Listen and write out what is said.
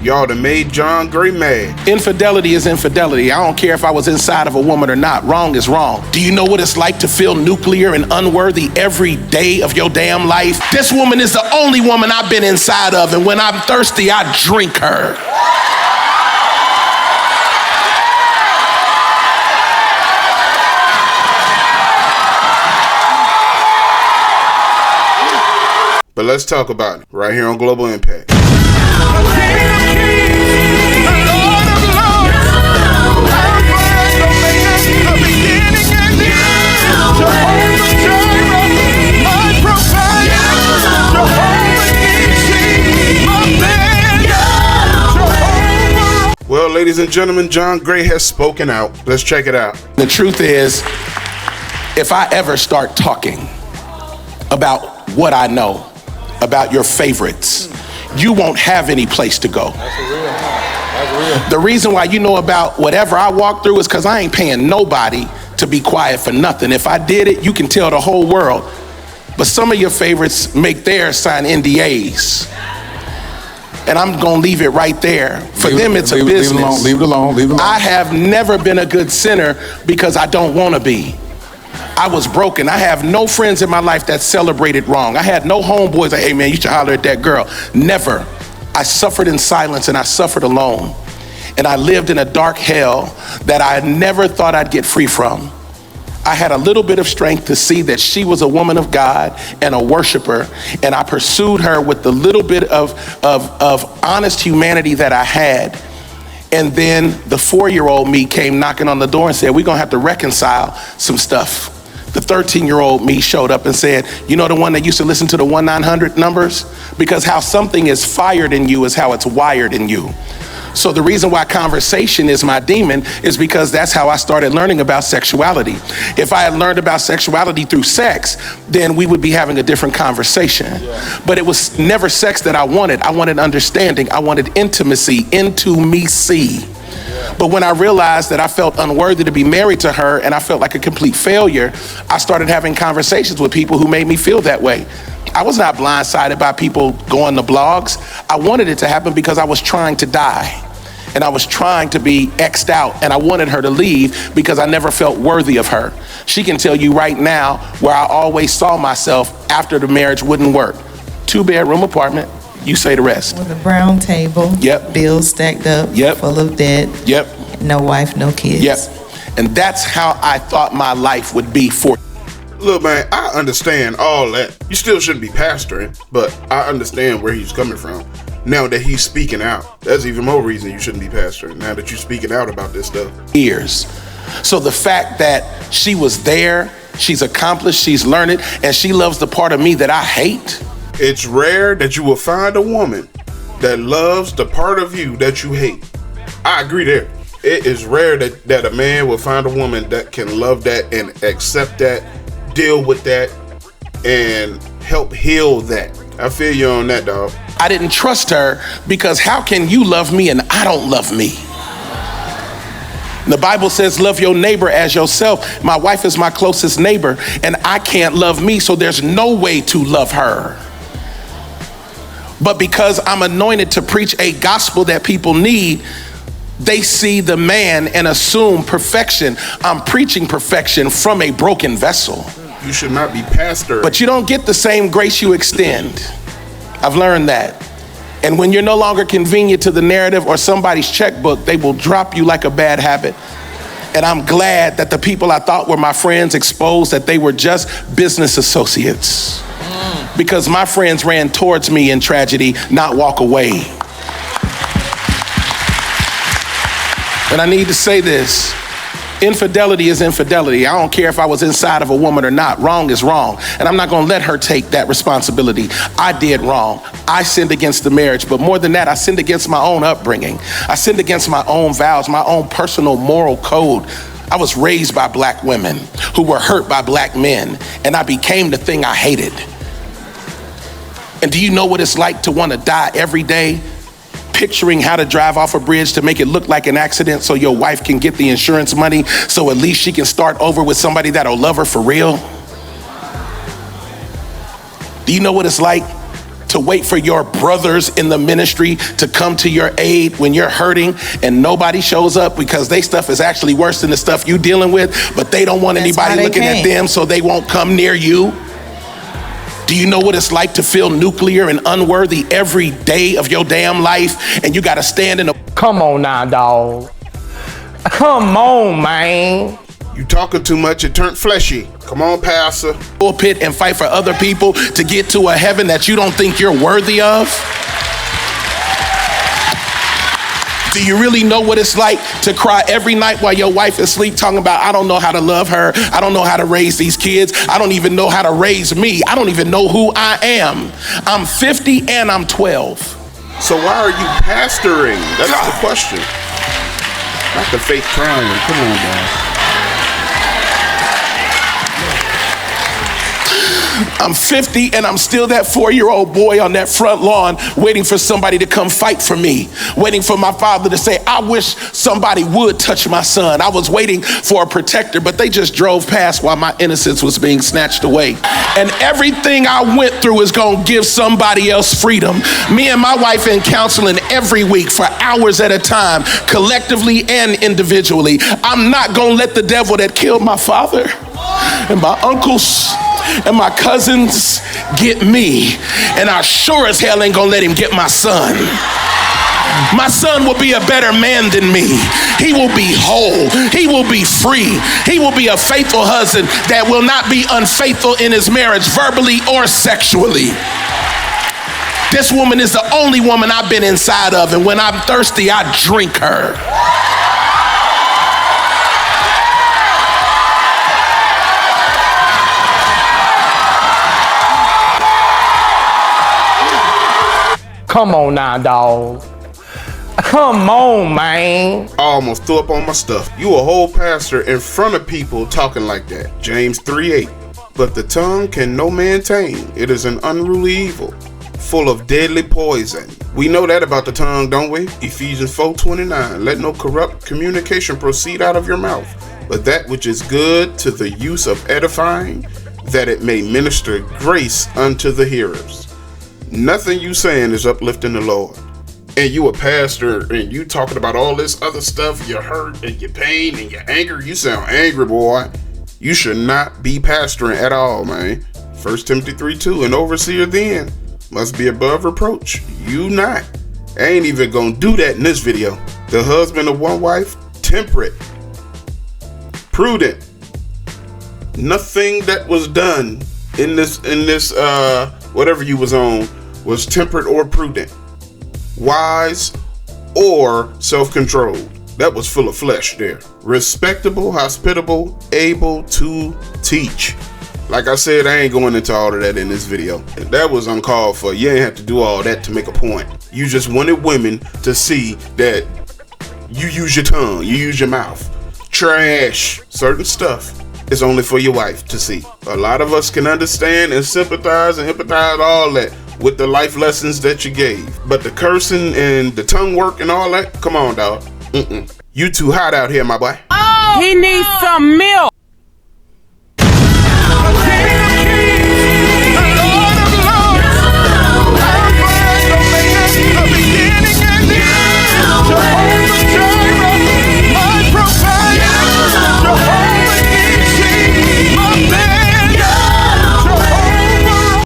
Y'all done made John Gray mad. Infidelity is infidelity. I don't care if I was inside of a woman or not. Wrong is wrong. Do you know what it's like to feel nuclear and unworthy every day of your damn life? This woman is the only woman I've been inside of, and when I'm thirsty, I drink her. But let's talk about it right here on Global Impact. Well, ladies and gentlemen, John Gray has spoken out. Let's check it out. The truth is, if I ever start talking about what I know, about your favorites, you won't have any place to go. That's real. The reason why you know about whatever I walk through is because I ain't paying nobody to be quiet for nothing. If I did it, you can tell the whole world. But some of your favorites make theirs sign NDAs. And I'm gonna leave it right there. For them, it's a business. Leave it alone. I have never been a good sinner because I don't wanna be. I was broken. I have no friends in my life that celebrated wrong. I had no homeboys like, hey man, you should holler at that girl. Never. I suffered in silence and I suffered alone. And I lived in a dark hell that I never thought I'd get free from. I had a little bit of strength to see that she was a woman of God and a worshiper, and I pursued her with the little bit of honest humanity that I had. And then the 4-year-old me came knocking on the door and said, we're gonna have to reconcile some stuff. The 13-year-old me showed up and said, you know the one that used to listen to the 1-900 numbers? Because how something is fired in you is how it's wired in you. So the reason why conversation is my demon is because that's how I started learning about sexuality. If I had learned about sexuality through sex, then we would be having a different conversation. Yeah. But it was never sex that I wanted. I wanted understanding. I wanted intimacy, into me see. Yeah. But when I realized that I felt unworthy to be married to her and I felt like a complete failure, I started having conversations with people who made me feel that way. I was not blindsided by people going to blogs. I wanted it to happen because I was trying to die. And I was trying to be X'd out, and I wanted her to leave because I never felt worthy of her. She can tell you right now where I always saw myself after the marriage wouldn't work. 2-bedroom apartment, you say the rest. With a brown table. Yep. Bills stacked up. Yep. Full of debt. Yep. No wife, no kids. Yep. And that's how I thought my life would be for. Look, man, I understand all that. You still shouldn't be pastoring, but I understand where he's coming from. Now that he's speaking out, that's even more reason you shouldn't be pastoring. Now that you're speaking out about this stuff. Years. So the fact that she was there, she's accomplished, she's learned it, and she loves the part of me that I hate. It's rare that you will find a woman that loves the part of you that you hate. I agree there. It is rare that a man will find a woman that can love that and accept that, deal with that, and help heal that. I feel you on that, dog. I didn't trust her because how can you love me and I don't love me? The Bible says love your neighbor as yourself. My wife is my closest neighbor and I can't love me, so there's no way to love her. But because I'm anointed to preach a gospel that people need, they see the man and assume perfection. I'm preaching perfection from a broken vessel. You should not be pastor. But you don't get the same grace you extend. I've learned that. And when you're no longer convenient to the narrative or somebody's checkbook, they will drop you like a bad habit. And I'm glad that the people I thought were my friends exposed that they were just business associates. Because my friends ran towards me in tragedy, not walk away. And I need to say this. Infidelity is infidelity. I don't care if I was inside of a woman or not. Wrong is wrong. And I'm not going to let her take that responsibility. I did wrong. I sinned against the marriage. But more than that, I sinned against my own upbringing. I sinned against my own vows, my own personal moral code. I was raised by black women who were hurt by black men, and I became the thing I hated. And do you know what it's like to want to die every day? Picturing how to drive off a bridge to make it look like an accident so your wife can get the insurance money so at least she can start over with somebody that'll love her for real? Do you know what it's like to wait for your brothers in the ministry to come to your aid when you're hurting and nobody shows up because they stuff is actually worse than the stuff you dealing with, but they don't want anybody looking at them so they won't come near you? Do you know what it's like to feel nuclear and unworthy every day of your damn life, and you gotta stand in a— Come on now, dog. Come on, man. You talking too much, it turned fleshy. Come on, Pastor. pulpit and fight for other people to get to a heaven that you don't think you're worthy of? Do you really know what it's like to cry every night while your wife is asleep talking about, I don't know how to love her, I don't know how to raise these kids, I don't even know how to raise me, I don't even know who I am. I'm 50 and I'm 12. So why are you pastoring? That's the question. Not the fake crying. Come on, guys. I'm 50 and I'm still that 4-year-old boy on that front lawn waiting for somebody to come fight for me, waiting for my father to say, I wish somebody would touch my son. I was waiting for a protector, but they just drove past while my innocence was being snatched away. And everything I went through is gonna give somebody else freedom. Me and my wife in counseling every week for hours at a time, collectively and individually. I'm not gonna let the devil that killed my father and my uncles and my cousins get me, and I sure as hell ain't gonna let him get my son. My son will be a better man than me. He will be whole. He will be free. He will be a faithful husband that will not be unfaithful in his marriage, verbally or sexually. This woman is the only woman I've been inside of, and when I'm thirsty, I drink her. Come on now, dog. Come on, man. I almost threw up on my stuff. You a whole pastor in front of people talking like that. James 3:8. But the tongue can no man tame. It is an unruly evil, full of deadly poison. We know that about the tongue, don't we? Ephesians 4:29. Let no corrupt communication proceed out of your mouth, but that which is good to the use of edifying, that it may minister grace unto the hearers. Nothing you saying is uplifting the Lord. And you a pastor and you talking about all this other stuff, your hurt and your pain and your anger. You sound angry, boy. You should not be pastoring at all, man. 1 Timothy 3:2, an overseer then must be above reproach. You not. I ain't even gonna do that in this video. The husband of one wife, temperate, prudent. Nothing that was done in this whatever you was on was temperate or prudent, wise or self-controlled. That was full of flesh there. Respectable, hospitable, able to teach. Like I said, I ain't going into all of that in this video. That was uncalled for. You ain't have to do all that to make a point. You just wanted women to see that you use your tongue, you use your mouth. Trash. Certain stuff is only for your wife to see. A lot of us can understand and sympathize and empathize all that with the life lessons that you gave. But the cursing and the tongue work and all that, come on, dog. You too hot out here, my boy. He needs some milk.